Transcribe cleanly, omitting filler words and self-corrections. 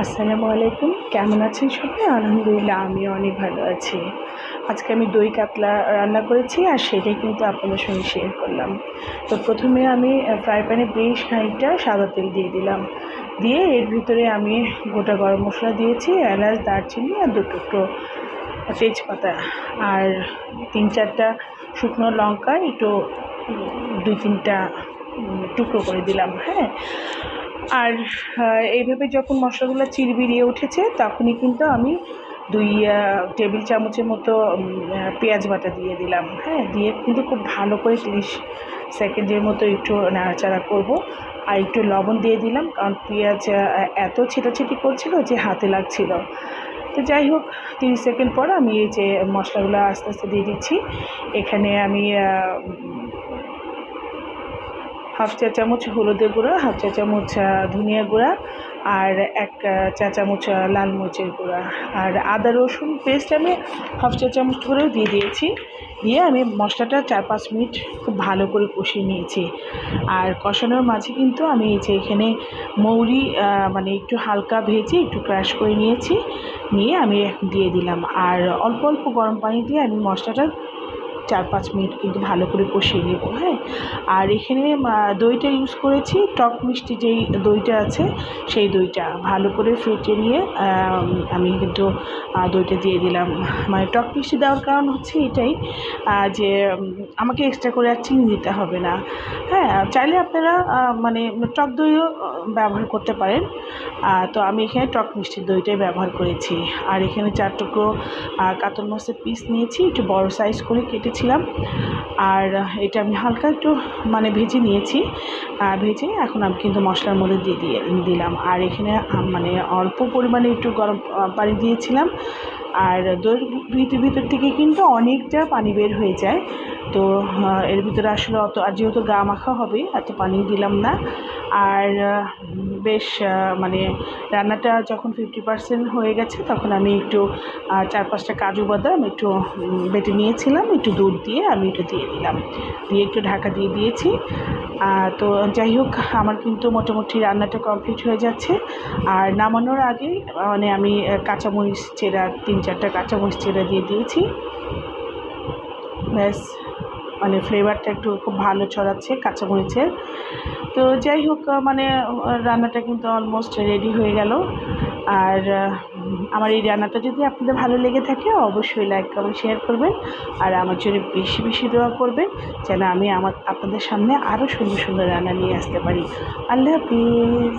আসসালামু আলাইকুম। কেমন আছেন সবাই? আলহামদুলিল্লাহ আমিও অনেক ভালো আছি। আজকে আমি দই কাতলা রান্না করেছি আর সেটাই কিন্তু আপনাদের সঙ্গে শেয়ার করলাম। তো প্রথমে আমি ফ্রাই প্যানে বেশ খানিকটা সাদা তেল দিয়ে দিলাম। দিয়ে এর ভিতরে আমি গোটা গরম মশলা দিয়েছি, এলাচ, দারচিনি আর ২ টুকরো তেজপাতা আর ৩-৪টা শুকনো লঙ্কা একটু ২-৩টা টুকরো করে দিলাম, হ্যাঁ? আর এইভাবে যখন মশলাগুলো চিরবিরিয়ে উঠেছে তখনই কিন্তু আমি ২ টেবিল চামচের মতো পেঁয়াজ বাটা দিয়ে দিলাম, হ্যাঁ? দিয়ে কিন্তু খুব ভালো করে ৩০ সেকেন্ডের মতো একটু নাড়াচাড়া করব। আর একটু লবণ দিয়ে দিলাম, কারণ পেঁয়াজ এত ছিটাছিটি করছিল যে হাতে লাগছিল। তো যাই হোক, ৩০ সেকেন্ড পর আমি এই যে মশলাগুলো আস্তে আস্তে দিয়ে দিচ্ছি। এখানে আমি হাফ চা চামচ হলুদের গুঁড়া, হাফ চা চামচ ধনিয়া গুঁড়া আর ১ চা চামচ লাল মরিচের গুঁড়া আর আদা রসুন পেস্ট আমি হাফ চা চামচ করেও দিয়ে দিয়েছি। দিয়ে আমি মশলাটা ৪-৫ মিনিট খুব ভালো করে কষিয়ে নিয়েছি। আর কষানোর মাঝে কিন্তু আমি এই যে এখানে মৌরি মানে একটু হালকা ভেজে একটু ক্রাশ করে নিয়েছি, নিয়ে আমি দিয়ে দিলাম। আর অল্প অল্প গরম পানি দিয়ে আমি মশলাটা ৪-৫ মিনিট কিন্তু ভালো করে কষিয়ে নেব, হ্যাঁ? আর এখানে দইটা ইউজ করেছি, টক মিষ্টি যেই দইটা আছে সেই দইটা ভালো করে ফেটিয়ে নিয়ে আমি কিন্তু দইটা দিয়ে দিলাম। মানে টক মিষ্টি দেওয়ার কারণ হচ্ছে এটাই যে আমাকে এক্সট্রা করে আর চিনি দিতে হবে না, হ্যাঁ? চাইলে আপনারা মানে টক দইও ব্যবহার করতে পারেন। তো আমি এখানে টক মিষ্টির দইটাই ব্যবহার করেছি। আর এখানে ৪ টুকরো কাতল মাছের পিস নিয়েছি, একটু বড় সাইজ করে কেটেছিলাম। আর এটা আমি হালকা একটু মানে ভেজে নিয়েছি। ভেজে এখন আমি কিন্তু মশলার মধ্যে দিয়ে দিলাম। আর এখানে মানে অল্প পরিমাণে একটু গরম পানি দিয়েছিলাম। আর দইয়ের ভিতর থেকে কিন্তু অনেকটা পানি বের হয়ে যায়। তো এর ভিতরে আসলে অত, আর যেহেতু গা মাখা হবে এত পানি দিলাম না। আর বেশ মানে রান্নাটা যখন 50% হয়ে গেছে তখন আমি একটু ৪-৫টা কাজু বাদাম একটু বেটে নিয়েছিলাম, একটু দুধ দিয়ে আমি এটা দিয়ে দিলাম, দিয়ে একটু ঢাকা দিয়ে দিয়েছি। তো যাই হোক, আমার কিন্তু মোটামুটি রান্নাটা কমপ্লিট হয়ে যাচ্ছে। আর নামানোর আগে মানে আমি কাঁচামরিচ চেরা ৩-৪টা কাঁচামরিচ চেরা দিয়ে দিয়েছি। ব্যাস, মানে ফ্লেভারটা একটু খুব ভালো ছড়াচ্ছে কাঁচামরিচের। তো যাই হোক, মানে রান্নাটা কিন্তু অলমোস্ট রেডি হয়ে গেল। আর আমার এই রান্নাটা যদি আপনাদের ভালো লেগে থাকে অবশ্যই লাইক, কমেন্ট, শেয়ার করবেন। আর আমার জন্য বেশি বেশি দোয়া করবেন যেন আমি আপনাদের সামনে আরও সুন্দর সুন্দর রান্না নিয়ে আসতে পারি। আল্লাহ হাফিজ।